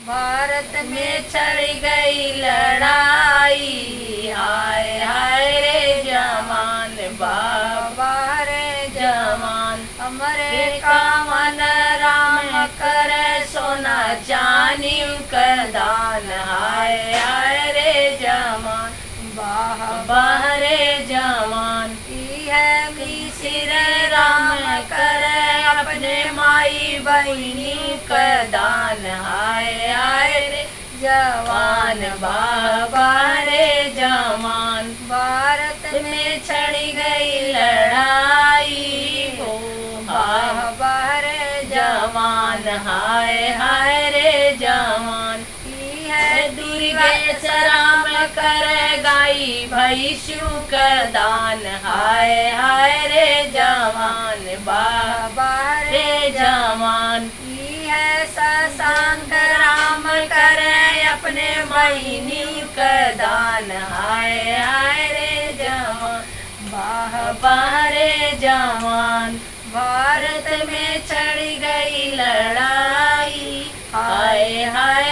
भारत में छिड़ गई लड़ाई, हाय हाय रे जवान बाबा रे जवान। हमरे कामन राम करे सोना चानी कर दान, हाय हाय रे जवान वाह वाह रे जवान। है मिसिर राम करे अपने माई बहिनी का दान, हाय हाय रे जवान बाबा रे जवान। भारत में छिड़ गई लड़ाई, हो बाबा रे जवान, हाय हाय रे जवान। है दुर्गेश राम करे गाई भैंसु का दान, हाय हाय रे जवान बाबा रे जवान। है शशांक राम करे अपने बहिनी का दान, हाय हाय रे जवान वाह वाह रे जवान। भारत में छिड़ गई लड़ाई, हाय हाय